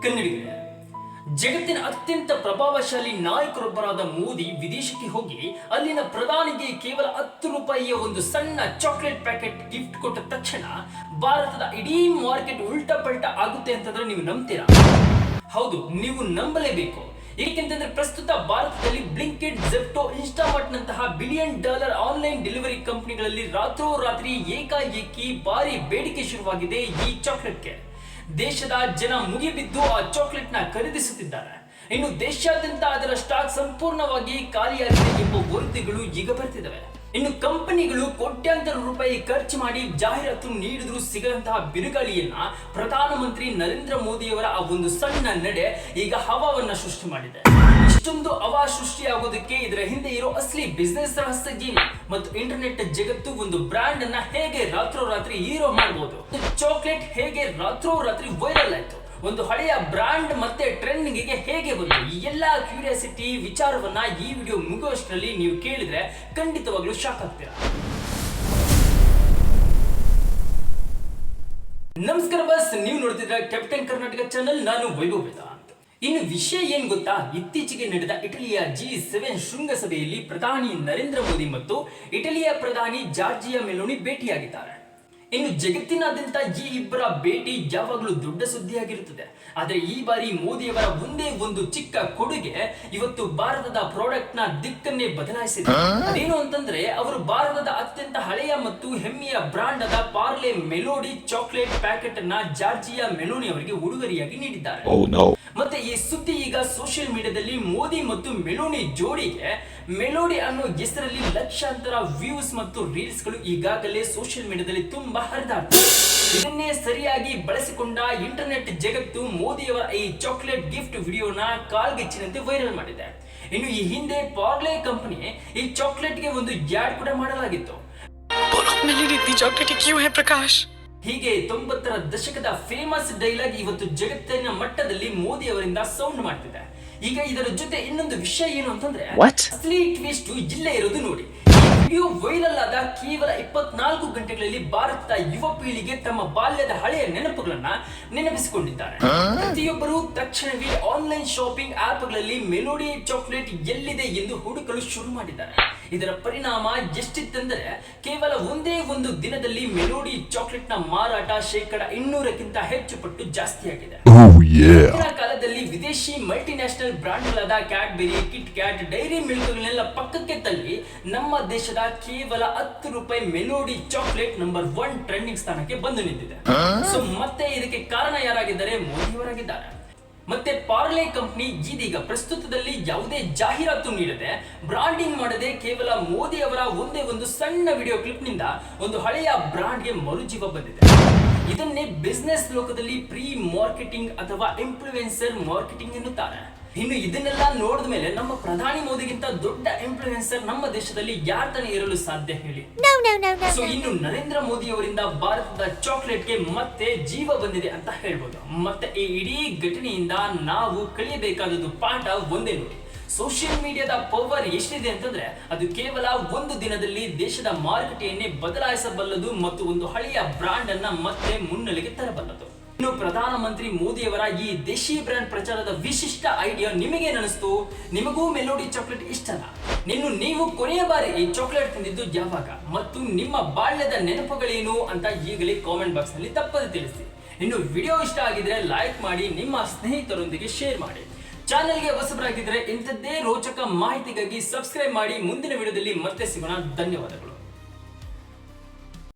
ಕನ್ನಡಿಗರೇ, ಜಗತ್ತಿನ ಅತ್ಯಂತ ಪ್ರಭಾವಶಾಲಿ ನಾಯಕರೊಬ್ಬರಾದ ಮೋದಿ ವಿದೇಶಕ್ಕೆ ಹೋಗಿ ಅಲ್ಲಿನ ಪ್ರಧಾನಿಗೆ ಕೇವಲ 10 ರೂಪಾಯಿಯ ಒಂದು ಸಣ್ಣ ಚಾಕ್ಲೇಟ್ ಪ್ಯಾಕೆಟ್ ಗಿಫ್ಟ್ ಕೊಟ್ಟ ತಕ್ಷಣ ಭಾರತದ ಇಡೀ ಮಾರ್ಕೆಟ್ ಉಲ್ಟಾ ಪಲ್ಟಾ ಆಗುತ್ತೆ ಅಂತಂದ್ರೆ ನೀವು ನಂಬ್ತೀರಾ? ಹೌದು, ನೀವು ನಂಬಲೇಬೇಕು. ಏಕೆಂತಂದ್ರೆ ಪ್ರಸ್ತುತ ಭಾರತದಲ್ಲಿ ಬ್ಲಿಂಕಿಟ್, ಝೆಪ್ಟೋ, ಇನ್ಸ್ಟಾಮಾರ್ಟ್ ನಂತಹ $1 ಬಿಲಿಯನ್ ಆನ್ಲೈನ್ ಡೆಲಿವರಿ ಕಂಪನಿಗಳಲ್ಲಿ ರಾತ್ರೋರಾತ್ರಿ ಏಕಾಏಕಿ ಭಾರಿ ಬೇಡಿಕೆ ಶುರುವಾಗಿದೆ ಈ ಚಾಕ್ಲೇಟ್ಗೆ. ದೇಶದ ಜನ ಮುಗಿಬಿದ್ದು ಆ ಚಾಕ್ಲೇಟ್ ನ ಖರೀದಿಸುತ್ತಿದ್ದಾರೆ. ಇನ್ನು ದೇಶಾದ್ಯಂತ ಅದರ ಸ್ಟಾಕ್ ಸಂಪೂರ್ಣವಾಗಿ ಖಾಲಿಯಾಗಿದೆ ಎಂಬ ವರದಿಗಳು ಈಗ ಬರ್ತಿದ್ದಾವೆ. ಇನ್ನು ಕಂಪನಿಗಳು ಕೋಟ್ಯಾಂತರ ರೂಪಾಯಿ ಖರ್ಚು ಮಾಡಿ ಜಾಹೀರಾತು ನೀಡಿದ್ರು ಸಿಗದಂತಹ ಬಿರುಗಾಳಿಯನ್ನ ಪ್ರಧಾನಮಂತ್ರಿ ನರೇಂದ್ರ ಮೋದಿಯವರ ಆ ಒಂದು ಸಣ್ಣ ನಡೆ ಈಗ ಹವಾವನ್ನ ಸೃಷ್ಟಿ ಮಾಡಿದೆ. ಇಷ್ಟೊಂದು ಹವಾ ಸೃಷ್ಟಿಯಾಗೋದಕ್ಕೆ ಇದರ ಹಿಂದೆ ಇರೋ ಅಸಲಿ ಬಿಸ್ನೆಸ್ ರಹಸ್ಯ ಏನು ಮತ್ತು ಇಂಟರ್ನೆಟ್ ಜಗತ್ತು ಒಂದು ಬ್ರಾಂಡ್ ಅನ್ನ ಹೇಗೆ ರಾತ್ರೋರಾತ್ರಿ ಹೀರೋ ಮಾಡಬಹುದು, ಚಾಕ್ಲೇಟ್ ಹೇಗೆ ರಾತ್ರೋರಾತ್ರಿ ವೈರಲ್ ಆಯ್ತು, ಒಂದು ಹಳೆಯ ಬ್ರಾಂಡ್ ಮತ್ತೆ ಟ್ರೆಂಡಿಂಗ್ಗೆ ಹೇಗೆ ಬಂತು, ಈ ಎಲ್ಲಾ ಕ್ಯೂರಿಯಾಸಿಟಿ ವಿಚಾರವನ್ನ ಈ ವಿಡಿಯೋ ಮುಗಿಯುವಷ್ಟರಲ್ಲಿ ನೀವು ಕೇಳಿದ್ರೆ ಖಂಡಿತವಾಗ್ಲೂ ಶಾಕ್ ಆಗ್ತೀರಾ. ನಮಸ್ಕಾರ ಬಸ್, ನೀವು ನೋಡ್ತಿದ್ರ ಕ್ಯಾಪ್ಟನ್ ಕರ್ನಾಟಕ ಚಾನೆಲ್. ನಾನು ವೈಭವ್ ವೇದಾಂತ್. ಇನ್ನು ವಿಷಯ ಏನ್ ಗೊತ್ತಾ, ಇತ್ತೀಚೆಗೆ ನಡೆದ ಇಟಲಿಯ G7 ಶೃಂಗಸಭೆಯಲ್ಲಿ ಪ್ರಧಾನಿ ನರೇಂದ್ರ ಮೋದಿ ಮತ್ತು ಇಟಲಿಯ ಪ್ರಧಾನಿ ಜಾರ್ಜಿಯಾ ಮೆಲೋನಿ ಭೇಟಿಯಾಗಿದ್ದಾರೆ. ಇನ್ನು ಜಗತ್ತಿನಾದ್ಯಂತ ಈ ಇಬ್ಬರ ಭೇಟಿ ಯಾವಾಗಲೂ ದೊಡ್ಡ ಸುದ್ದಿಯಾಗಿರುತ್ತದೆ. ಆದರೆ ಈ ಬಾರಿ ಮೋದಿಯವರ ಒಂದೇ ಒಂದು ಚಿಕ್ಕ ಕೊಡುಗೆ ಇವತ್ತು ಭಾರತದ ಪ್ರಾಡಕ್ಟ್ ನ ದಿಕ್ಕನ್ನೇ ಬದಲಾಯಿಸಿದೆ. ಅದೇನು ಅಂತಂದ್ರೆ, ಅವರು ಭಾರತದ ಅತ್ಯಂತ ಹಳೆಯ ಮತ್ತು ಹೆಮ್ಮೆಯ ಬ್ರಾಂಡ್ ಆದ ಪಾರ್ಲೆ ಮೆಲೋಡಿ ಚಾಕ್ಲೇಟ್ ಪ್ಯಾಕೆಟ್ ಅನ್ನ ಜಾರ್ಜಿಯಾ ಮೆಲೋನಿ ಅವರಿಗೆ ಉಡುಗೊರೆಯಾಗಿ ನೀಡಿದ್ದಾರೆ. ಮತ್ತೆ ಈ ಸುದ್ದಿ ಈಗ ಸೋಷಿಯಲ್ ಮೀಡಿಯಾದಲ್ಲಿ ಮೋದಿ ಮತ್ತು ಮೆಲೋನಿ ಜೋಡಿಗೆ ಮೆಲೋಡಿ ಅನ್ನೋ ಹೆಸರಲ್ಲಿ ಲಕ್ಷಾಂತರ ವ್ಯೂಸ್ ಮತ್ತು ರೀಲ್ಸ್ ಗಳು ಈಗಾಗಲೇ ಸೋಷಿಯಲ್ ಮೀಡಿಯಾದಲ್ಲಿ ತುಂಬಾ ಹರಿದಾಡ್ತಿದೆ. ಇದನ್ನೇ ಸರಿಯಾಗಿ ಬಳಸಿಕೊಂಡ ಇಂಟರ್ನೆಟ್ ಜಗತ್ತು ಮೋದಿಯವರ ಈ ಚಾಕ್ಲೇಟ್ ಗಿಫ್ಟ್ ವಿಡಿಯೋನ ಕಾಲ್ಗೆಚ್ಚಿನಂತೆ ವೈರಲ್ ಮಾಡಿದೆ. ಇನ್ನು ಈ ಹಿಂದೆ ಪಾರ್ಲೆ ಕಂಪನಿ ಈ ಚಾಕ್ಲೇಟ್ಗೆ ಒಂದು ಯಾಡ್ ಕೂಡ ಮಾಡಲಾಗಿತ್ತು. ಹೀಗೆ 90ರ ದಶಕದ ಫೇಮಸ್ ಡೈಲಾಗ್ ಇವತ್ತು ಜಗತ್ತಿನ ಮಟ್ಟದಲ್ಲಿ ಮೋದಿ ಅವರಿಂದ ಸೌಂಡ್ ಮಾಡ್ತಿದೆ. ಈಗ ಇದರ ಜೊತೆ ಇನ್ನೊಂದು ವಿಷಯ ಏನು ಅಂತಂದ್ರೆ, ಅಸಲಿ ಟ್ವಿಸ್ಟ್ ಇಲ್ಲೇ ಇರೋದು ನೋಡಿ. ವಿಡಿಯೋ ವೈರಲ್ ಆದ ಕೇವಲ 24 ಗಂಟೆಗಳಲ್ಲಿ ಭಾರತದ ಯುವ ಪೀಳಿಗೆ ತಮ್ಮ ಬಾಲ್ಯದ ಹಳೆಯ ನೆನಪುಗಳನ್ನ ನೆನಪಿಸಿಕೊಂಡಿದ್ದಾರೆ. ಪ್ರತಿಯೊಬ್ಬರು ತಕ್ಷಣವೇ ಆನ್ಲೈನ್ ಶಾಪಿಂಗ್ ಆಪ್ಗಳಲ್ಲಿ ಮೆಲೋಡಿ ಚಾಕ್ಲೇಟ್ ಎಲ್ಲಿದೆ ಎಂದು ಹುಡುಕಲು ಶುರು ಮಾಡಿದ್ದಾರೆ. ಇದರ ಪರಿಣಾಮ ಎಷ್ಟಿತ್ತೆಂದರೆ, ಕೇವಲ ಒಂದೇ ಒಂದು ದಿನದಲ್ಲಿ ಮೆಲೋಡಿ ಚಾಕ್ಲೇಟ್ ನ ಮಾರಾಟ 200ಕ್ಕಿಂತ ಹೆಚ್ಚು ಪಟ್ಟು ಜಾಸ್ತಿಯಾಗಿದೆ. ಕಾಲದಲ್ಲಿ ವಿದೇಶಿ ಮಲ್ಟಿನ್ಯಾಷನಲ್ ಬ್ರಾಂಡ್ಗಳಾದ ಕ್ಯಾಡ್ಬೆರಿ, ಕಿಟ್ ಕ್ಯಾಟ್, ಡೈರಿ ಮಿಲ್ಕ್ಗಳನ್ನೆಲ್ಲ ಪಕ್ಕಕ್ಕೆ ತಳ್ಳಿ ನಮ್ಮ ದೇಶದ ಕೇವಲ 10 ರೂಪಾಯಿ ಮೆಲೋಡಿ ಚಾಕ್ಲೇಟ್ ನಂಬರ್ 1 ಟ್ರೆಂಡಿಂಗ್ ಸ್ಥಾನಕ್ಕೆ ಬಂದು ನಿಂತಿದೆ. ಸೊ ಮತ್ತೆ ಇದಕ್ಕೆ ಕಾರಣ ಯಾರಾಗಿದ್ದಾರೆ? ಮೋದಿಯವರಾಗಿದ್ದಾರೆ. ಮತ್ತೆ ಪಾರ್ಲೆ ಕಂಪನಿ ಇದೀಗ ಪ್ರಸ್ತುತದಲ್ಲಿ ಯಾವುದೇ ಜಾಹೀರಾತು ನೀಡದೆ, ಬ್ರಾಂಡಿಂಗ್ ಮಾಡದೆ, ಕೇವಲ ಮೋದಿ ಅವರ ಒಂದೇ ಒಂದು ಸಣ್ಣ ವಿಡಿಯೋ ಕ್ಲಿಪ್ ನಿಂದ ಒಂದು ಹಳೆಯ ಬ್ರಾಂಡ್ಗೆ ಮರುಜೀವ ಬಂದಿದೆ. ಇದನ್ನೇ ಬಿಸ್ನೆಸ್ ಲೋಕದಲ್ಲಿ ಪ್ರೀ ಮಾರ್ಕೆಟಿಂಗ್ ಅಥವಾ ಇನ್ಫ್ಲುಯೆನ್ಸರ್ ಮಾರ್ಕೆಟಿಂಗ್ ಎನ್ನುತ್ತಾರೆ. ಇನ್ನು ಇದನ್ನೆಲ್ಲ ನೋಡಿದ ಮೇಲೆ ನಮ್ಮ ಪ್ರಧಾನಿ ಮೋದಿಗಿಂತ ದೊಡ್ಡ ಇನ್ಫ್ಲುಯೆನ್ಸರ್ ನಮ್ಮ ದೇಶದಲ್ಲಿ ಯಾರ್ತಾನೆ ಇರಲು ಸಾಧ್ಯ ಹೇಳಿ? ಸೊ ಇನ್ನು ನರೇಂದ್ರ ಮೋದಿ ಅವರಿಂದ ಭಾರತದ ಚಾಕ್ಲೇಟ್ಗೆ ಮತ್ತೆ ಜೀವ ಬಂದಿದೆ ಅಂತ ಹೇಳ್ಬೋದು. ಮತ್ತೆ ಈ ಇಡೀ ಘಟನೆಯಿಂದ ನಾವು ಕಲಿಯಬೇಕಾದದ್ದು ಪಾಠ ಒಂದೇ ನೋಡಿ. ಸೋಷಿಯಲ್ ಮೀಡಿಯಾದ ಪವರ್ ಎಷ್ಟಿದೆ ಅಂತಂದ್ರೆ, ಅದು ಕೇವಲ ಒಂದು ದಿನದಲ್ಲಿ ದೇಶದ ಮಾರುಕಟ್ಟೆಯನ್ನೇ ಬದಲಾಯಿಸಬಲ್ಲದು ಮತ್ತು ಒಂದು ಹಳೆಯ ಬ್ರಾಂಡ್ ಅನ್ನ ಮತ್ತೆ ಮುನ್ನೆಲೆಗೆ ತರಬಲ್ಲದು. ಇನ್ನು ಪ್ರಧಾನಮಂತ್ರಿ ಮೋದಿಯವರ ಈ ದೇಶಿ ಬ್ರ್ಯಾಂಡ್ ಪ್ರಚಾರದ ವಿಶಿಷ್ಟ ಐಡಿಯಾ ನಿಮಗೇನು ಅನಿಸ್ತು? ನಿಮಗೂ ಮೆಲೋಡಿ ಚಾಕ್ಲೇಟ್ ಇಷ್ಟನಾ? ನೀವು ಕೊನೆಯ ಬಾರಿ ಈ ಚಾಕ್ಲೇಟ್ ತಿಂದಿದ್ದು ಯಾವಾಗ ಮತ್ತು ನಿಮ್ಮ ಬಾಲ್ಯದ ನೆನಪುಗಳೇನು ಅಂತ ಈಗಲೇ ಕಾಮೆಂಟ್ ಬಾಕ್ಸ್ ನಲ್ಲಿ ತಪ್ಪದೆ ತಿಳಿಸಿ. ಇನ್ನು ವಿಡಿಯೋ ಇಷ್ಟ ಆಗಿದ್ರೆ ಲೈಕ್ ಮಾಡಿ, ನಿಮ್ಮ ಸ್ನೇಹಿತರೊಂದಿಗೆ ಶೇರ್ ಮಾಡಿ. ಚಾನೆಲ್ಗೆ ಹೊಸಬರಾಗಿದ್ರೆ ಇಂಥದ್ದೇ ರೋಚಕ ಮಾಹಿತಿಗಾಗಿ ಸಬ್ಸ್ಕ್ರೈಬ್ ಮಾಡಿ. ಮುಂದಿನ ವಿಡಿಯೋದಲ್ಲಿ ಮತ್ತೆ ಸಿಗೋಣ. ಧನ್ಯವಾದಗಳು.